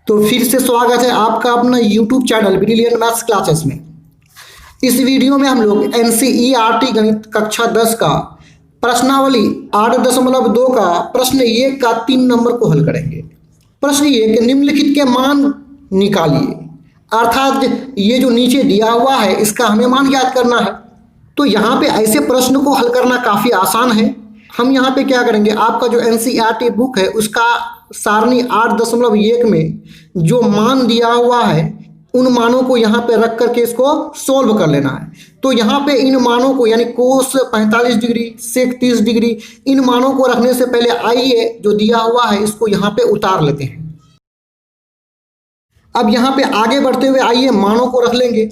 तो फिर से स्वागत है आपका अपना YouTube channel brilliant maths classes में। इस वीडियो में हम लोग NCERT गणित कक्षा 10 का प्रश्नावली 8.2 का प्रश्न 1 का 3 नंबर को हल करेंगे। प्रश्न 1, निम्नलिखित के मान निकालिए। अर्थात ये जो नीचे दिया हुआ है इसका हमें मान ज्ञात करना है। तो यहाँ पे ऐसे प्रश्न को हल करना काफ़ी आसान है। हम यहाँ पे क्या करेंगे, आपका जो NCERT बुक है उसका सारणी 8.1 में जो मान दिया हुआ है उन मानों को यहाँ पे रख करके इसको सोल्व कर लेना है। तो यहाँ पे इन मानों को यानी कोस 45 डिग्री, सेक 30 डिग्री, इन मानों को रखने से पहले आइए जो दिया हुआ है इसको यहाँ पे उतार लेते हैं। अब यहाँ पे आगे बढ़ते हुए आइए मानों को रख लेंगे।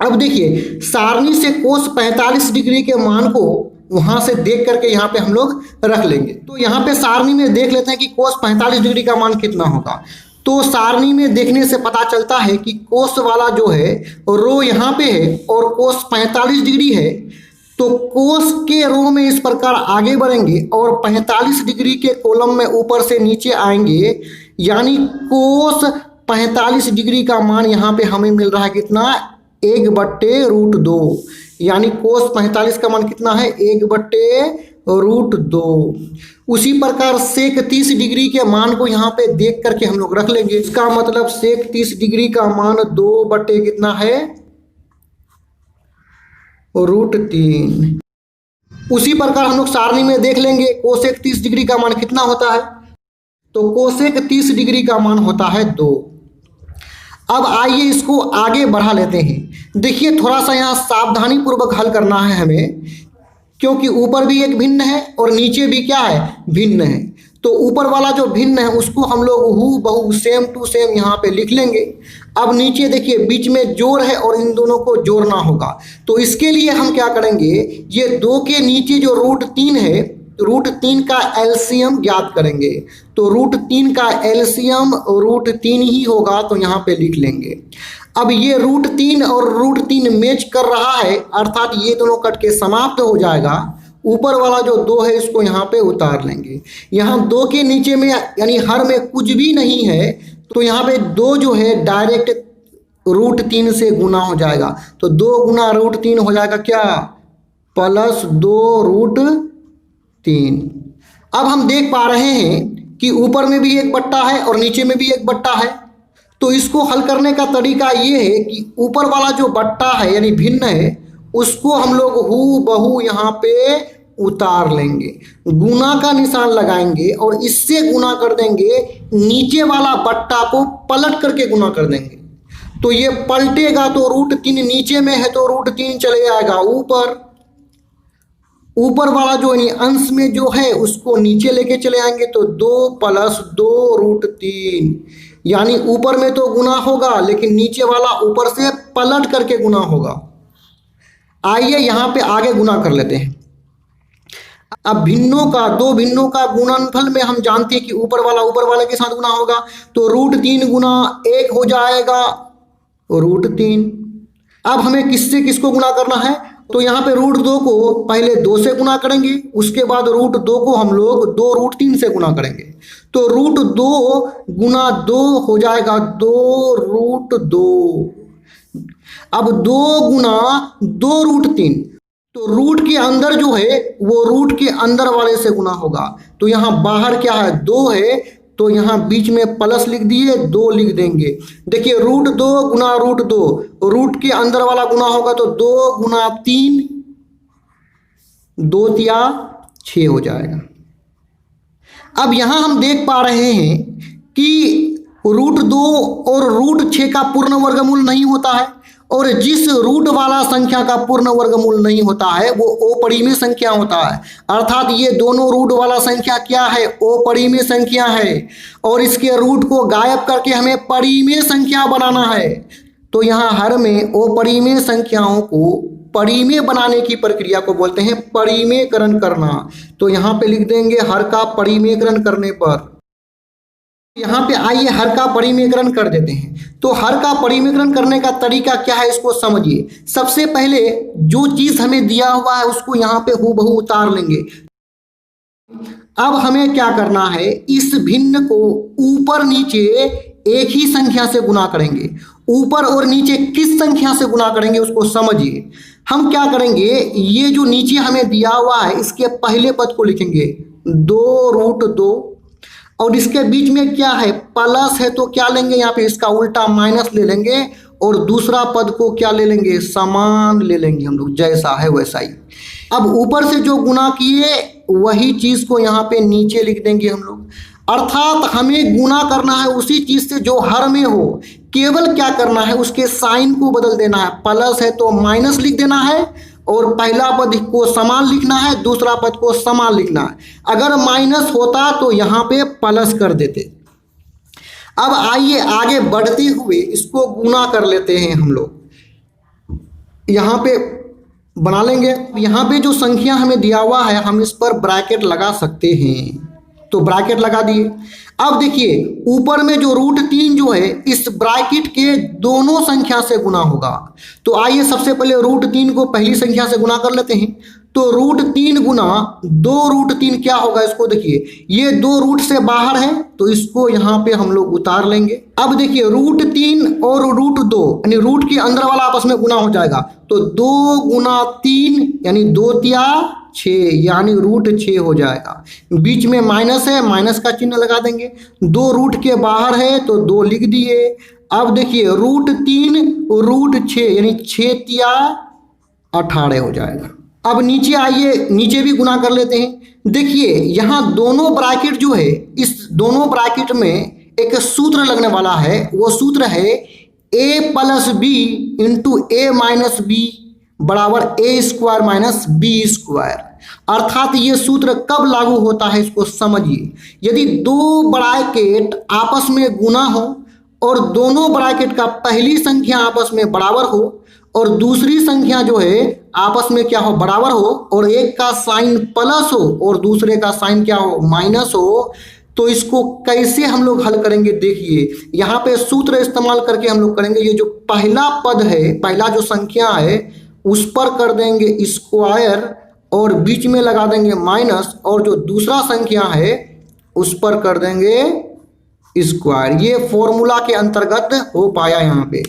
अब देखिए सारणी से कोस 45 डिग्री के मान को वहां से देख करके यहाँ पे हम लोग रख लेंगे। तो यहाँ पे सारणी में देख लेते हैं कि कोस 45 डिग्री का मान कितना होगा। तो सारणी में देखने से पता चलता है कि कोस वाला जो है रो यहाँ पे है और कोस 45 डिग्री है। तो कोस के रो में इस प्रकार आगे बढ़ेंगे और 45 डिग्री के कॉलम में ऊपर से नीचे आएंगे, यानी कोस 45 डिग्री का मान यहाँ पे हमें मिल रहा है कितना, 1/√2। यानी कोस 45 का मान कितना है, 1/√2। उसी प्रकार सेक 30 डिग्री के मान को यहाँ पे देख करके हम लोग रख लेंगे। इसका मतलब सेक 30 डिग्री का मान 2 कितना है, √3। उसी प्रकार हम लोग सारणी में देख लेंगे कोसेक 30 डिग्री का मान कितना होता है। तो कोसेक 30 डिग्री का मान होता है 2। अब आइए इसको आगे बढ़ा लेते हैं। देखिए थोड़ा सा यहाँ सावधानी पूर्वक हल करना है हमें, क्योंकि ऊपर भी एक भिन्न है और नीचे भी क्या है, भिन्न है। तो ऊपर वाला जो भिन्न है उसको हम लोग हूबहू सेम टू सेम यहाँ पे लिख लेंगे। अब नीचे देखिए बीच में जोड़ है और इन दोनों को जोड़ना होगा। तो इसके लिए हम क्या करेंगे, ये 2 के नीचे जो √3 है, √3 का एलसीएम ज्ञात करेंगे। तो √3 का एलसीएम √3 ही होगा, तो यहाँ पे लिख लेंगे। अब ये √3 और √3 मैच कर रहा है, अर्थात ये दोनों कट के समाप्त हो जाएगा। ऊपर वाला जो 2 है इसको यहाँ पे उतार लेंगे। यहाँ 2 के नीचे में यानी हर में कुछ भी नहीं है, तो यहाँ पे 2 जो है डायरेक्ट √3 से गुना हो जाएगा। तो 2 गुना √3 हो जाएगा क्या, +2√3। अब हम देख पा रहे हैं कि ऊपर में भी एक बट्टा है और नीचे में भी एक बट्टा है। तो इसको हल करने का तरीका ये है कि ऊपर वाला जो बट्टा है यानी भिन्न है उसको हम लोग हूबहू यहाँ पे उतार लेंगे, गुना का निशान लगाएंगे और इससे गुना कर देंगे। नीचे वाला बट्टा को पलट करके गुना कर देंगे। तो ये पलटेगा तो √3 नीचे में है तो √3 चले जाएगा ऊपर। ऊपर वाला जो अंश में जो है उसको नीचे लेके चले आएंगे तो 2 + 2√3, यानी ऊपर में तो गुना होगा लेकिन नीचे वाला ऊपर से पलट करके गुना होगा। आइए यहाँ पे आगे गुना कर लेते हैं। अब भिन्नों का, 2 भिन्नों का गुणनफल में हम जानते हैं कि ऊपर वाले के साथ गुना होगा। तो √3 गुना 1 हो जाएगा √3। अब हमें किससे किसको गुना करना है, तो यहाँ पे √2 को पहले 2 से गुना करेंगे, उसके बाद √2 को हम लोग 2√3 से गुना करेंगे। तो √2 गुना 2 हो जाएगा 2√2। अब 2 गुना 2√3, तो रूट के अंदर जो है वो रूट के अंदर वाले से गुना होगा। तो यहाँ बाहर क्या है, 2 है, तो यहाँ बीच में प्लस लिख दिए, 2 लिख देंगे। देखिए √2 गुना √2, रूट के अंदर वाला गुना होगा तो 2 गुना 3, 2 तिया 6 हो जाएगा। अब यहाँ हम देख पा रहे हैं कि √2 और √6 का पूर्ण वर्गमूल नहीं होता है, और जिस रूट वाला संख्या का पूर्ण वर्गमूल नहीं होता है वो अपरिमेय संख्या होता है। अर्थात ये दोनों रूट वाला संख्या क्या है, अपरिमेय संख्या है, और इसके रूट को गायब करके हमें परिमेय संख्या बनाना है। तो यहाँ हर में अपरिमेय संख्याओं को परिमेय बनाने की प्रक्रिया को बोलते हैं परिमेयकरण करना। तो यहाँ पे लिख देंगे हर का परिमेयकरण करने पर। यहाँ पे आइए हर का परिमेयकरण कर देते हैं। तो हर का परिमेयकरण करने का तरीका क्या है इसको समझिए। सबसे पहले जो चीज हमें दिया हुआ है उसको यहाँ पे हूबहू उतार लेंगे। अब हमें क्या करना है, इस भिन्न को ऊपर नीचे एक ही संख्या से गुना करेंगे। ऊपर और नीचे किस संख्या से गुना करेंगे उसको समझिए। हम क्या करेंगे, ये जो नीचे हमें दिया हुआ है इसके पहले पद को लिखेंगे 2√2 और इसके बीच में क्या है प्लस है तो क्या लेंगे यहाँ पे इसका उल्टा माइनस ले लेंगे और दूसरा पद को क्या ले लेंगे, समान ले लेंगे हम लोग, जैसा है वैसा ही। अब ऊपर से जो गुना किए वही चीज को यहाँ पे नीचे लिख देंगे हम लोग। अर्थात हमें गुना करना है उसी चीज से जो हर में हो, केवल क्या करना है उसके साइन को बदल देना है। प्लस है तो माइनस लिख देना है और पहला पद को समान लिखना है, दूसरा पद को समान लिखना है। अगर माइनस होता तो यहाँ पे प्लस कर देते। अब आइए आगे बढ़ते हुए इसको गुना कर लेते हैं हम लोग। यहाँ पे बना लेंगे, यहाँ पे जो संख्या हमें दिया हुआ है हम इस पर ब्रैकेट लगा सकते हैं, तो ब्रैकेट लगा दिए। अब देखिए ऊपर में जो √3 जो है इस ब्रैकेट के दोनों संख्या से गुना होगा। तो आइए सबसे पहले √3 को पहली संख्या से गुना कर लेते हैं। तो √3 गुना 2√3 क्या होगा, इसको देखिए ये 2 रूट से बाहर है तो इसको यहाँ पे हम लोग उतार लेंगे। अब देखिए √3 और √2 यानी रूट के अंदर वाला आपस में गुना हो जाएगा, तो 2 गुना 3 यानी 2 तिया 6 यानी √6 हो जाएगा। बीच में माइनस है, माइनस का चिन्ह लगा देंगे। 2 रूट के बाहर है तो 2 लिख दिए। अब देखिए √3 √6 यानी 6 तिया 18 हो जाएगा। अब नीचे आइए, नीचे भी गुना कर लेते हैं। देखिए यहाँ दोनों ब्रैकेट जो है, इस दोनों ब्रैकेट में एक सूत्र लगने वाला है, वो सूत्र है a + b into a - b बराबर a² - b²। अर्थात ये सूत्र कब लागू होता है इसको समझिए। यदि दो ब्रैकेट आपस में गुना हो और दोनों ब्रैकेट का पहली संख्या आपस में बराबर हो और दूसरी संख्या जो है आपस में क्या हो, बराबर हो, और एक का साइन प्लस हो और दूसरे का साइन क्या हो, माइनस हो, तो इसको कैसे हम लोग हल करेंगे। देखिए यहाँ पे सूत्र इस्तेमाल करके हम लोग करेंगे। ये जो पहला पद है, पहला जो संख्या है उस पर कर देंगे स्क्वायर और बीच में लगा देंगे माइनस, और जो दूसरा संख्या है उस पर कर देंगे स्क्वायर। ये फॉर्मूला के अंतर्गत हो पाया यहाँ पे।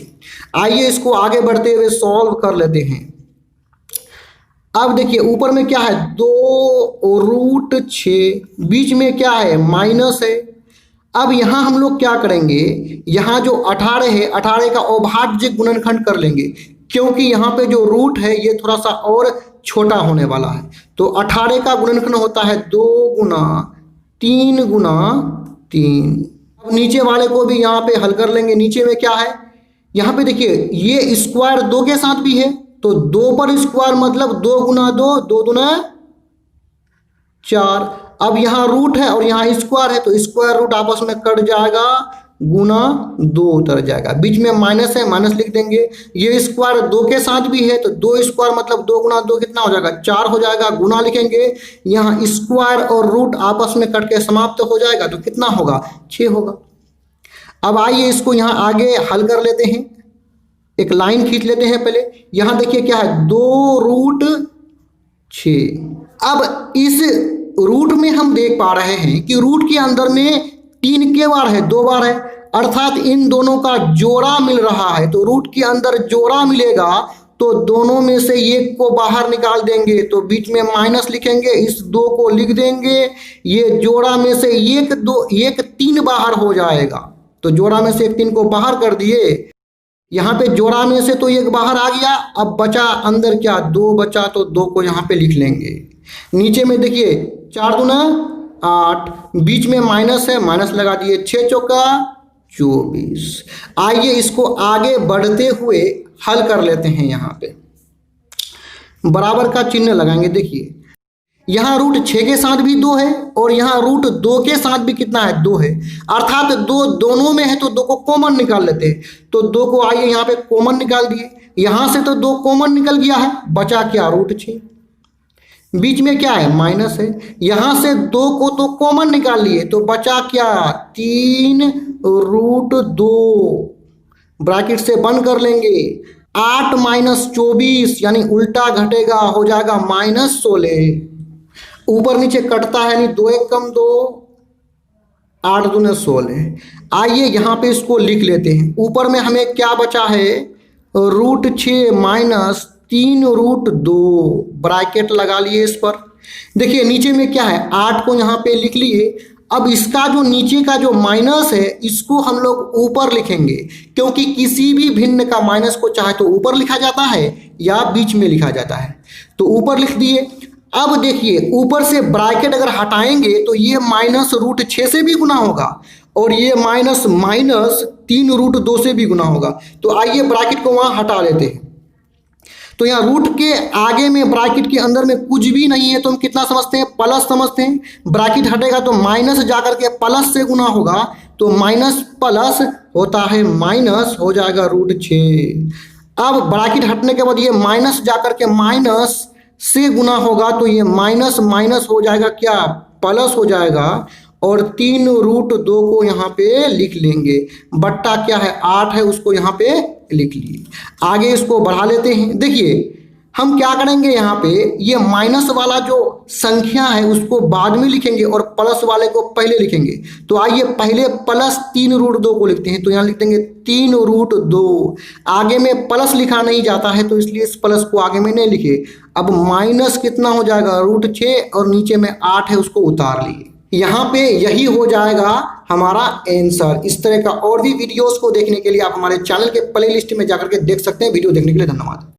आइए इसको आगे बढ़ते हुए सॉल्व कर लेते हैं। अब देखिए ऊपर में क्या है 2√6, बीच में क्या है माइनस है। अब यहाँ हम लोग क्या करेंगे, यहाँ जो 18 है 18 का अभाज्य गुणनखंड कर लेंगे, क्योंकि यहाँ पे जो रूट है ये थोड़ा सा और छोटा होने वाला है। तो 18 का गुणनखंड होता है 2 गुना 3 गुना 3। अब नीचे वाले को भी यहाँ पे हल कर लेंगे। नीचे में क्या है, यहाँ पे देखिए ये स्क्वायर 2 के साथ भी है, तो 2 पर स्क्वायर मतलब 2 गुना 2, 2 गुना 4। अब यहाँ रूट है और यहाँ स्क्वायर है, तो स्क्वायर रूट आपस में कट जाएगा, गुना 2 उतर जाएगा। बीच में माइनस है, माइनस लिख देंगे। ये स्क्वायर 2 के साथ भी है, तो 2 स्क्वायर मतलब 2 गुना 2 कितना हो जाएगा, 4 हो जाएगा। गुना लिखेंगे, यहाँ स्क्वायर और रूट आपस में कट के समाप्त हो जाएगा, तो कितना होगा, 6 होगा। अब आइए इसको यहाँ आगे हल कर लेते हैं। एक लाइन खींच लेते हैं पहले। यहाँ देखिए क्या है 2√6। अब इस रूट में हम देख पा रहे हैं कि रूट के अंदर में 3 के बार है, 2 बार है, अर्थात इन दोनों का जोड़ा मिल रहा है। तो रूट के अंदर जोड़ा मिलेगा तो दोनों में से एक को बाहर निकाल देंगे, तो बीच में माइनस लिखेंगे, इस 2 को लिख देंगे। ये जोड़ा में से एक 3 बाहर हो जाएगा, तो जोड़ा में से एक 3 को बाहर कर दिए। यहाँ पे जोड़ा में से तो एक बाहर आ गया, अब बचा अंदर क्या 2 बचा, तो 2 को यहाँ पे लिख लेंगे। नीचे में देखिए 4 दूना 8, बीच में माइनस है, माइनस लगा दिए, 6 चौका 24। आइए इसको आगे बढ़ते हुए हल कर लेते हैं। यहाँ पे बराबर का चिन्ह लगाएंगे। देखिए यहाँ रूट 6 के साथ भी 2 है और यहाँ रूट 2 के साथ भी कितना है, 2 है, अर्थात 2 दोनों में है, तो 2 को कॉमन निकाल लेते हैं। तो 2 को आइए यहाँ पे कॉमन निकाल दिए। यहाँ से तो 2 कॉमन निकल गया है, बचा क्या √6। बीच में क्या है माइनस है, यहाँ से 2 को तो कॉमन निकाल लिए, तो बचा क्या 3√2। ब्रैकेट से बंद कर लेंगे। 8 - 24 यानी उल्टा घटेगा, हो जाएगा -16। ऊपर नीचे कटता है, यानी 2 1 कम 2, 8 दूने 16। आइए यहाँ पे इसको लिख लेते हैं। ऊपर में हमें क्या बचा है, √6 माइनस 3√2, ब्रैकेट लगा लिए इस पर। देखिए नीचे में क्या है, 8 को यहाँ पे लिख लिए। अब इसका जो नीचे का जो माइनस है इसको हम लोग ऊपर लिखेंगे, क्योंकि किसी भी भिन्न का माइनस को चाहे तो ऊपर लिखा जाता है या बीच में लिखा जाता है। तो ऊपर लिख दिए। अब देखिए ऊपर से ब्रैकेट अगर हटाएंगे तो ये माइनस √6 से भी गुना होगा और ये माइनस 3√2 से भी गुना होगा। तो आइए ब्रैकेट को वहाँ हटा लेते हैं। तो यहाँ रूट के आगे में ब्रैकेट के अंदर में कुछ भी नहीं है तो हम कितना समझते हैं, प्लस समझते हैं। ब्रैकेट हटेगा तो माइनस जाकर के प्लस से गुना होगा, तो माइनस प्लस होता है माइनस, हो जाएगा √6। अब ब्रैकेट हटने के बाद ये माइनस जाकर के माइनस से गुना होगा, तो ये माइनस माइनस हो जाएगा क्या, प्लस हो जाएगा। और 3√2 को यहाँ पे लिख लेंगे। बट्टा क्या है, 8 है, उसको यहाँ पे लिख लिए। आगे इसको बढ़ा लेते हैं। देखिए हम क्या करेंगे, यहाँ पे ये माइनस वाला जो संख्या है उसको बाद में लिखेंगे और प्लस वाले को पहले लिखेंगे। तो आइए पहले प्लस 3√2 को लिखते हैं। तो यहाँ लिख देंगे 3√2। आगे में प्लस लिखा नहीं जाता है तो इसलिए इस प्लस को आगे में नहीं लिखे। अब माइनस कितना हो जाएगा, √6 और नीचे में 8 है, उसको उतार लिए। यहाँ पे यही हो जाएगा हमारा आंसर। इस तरह का और भी वीडियोस को देखने के लिए आप हमारे चैनल के प्लेलिस्ट में जाकर के देख सकते हैं। वीडियो देखने के लिए धन्यवाद।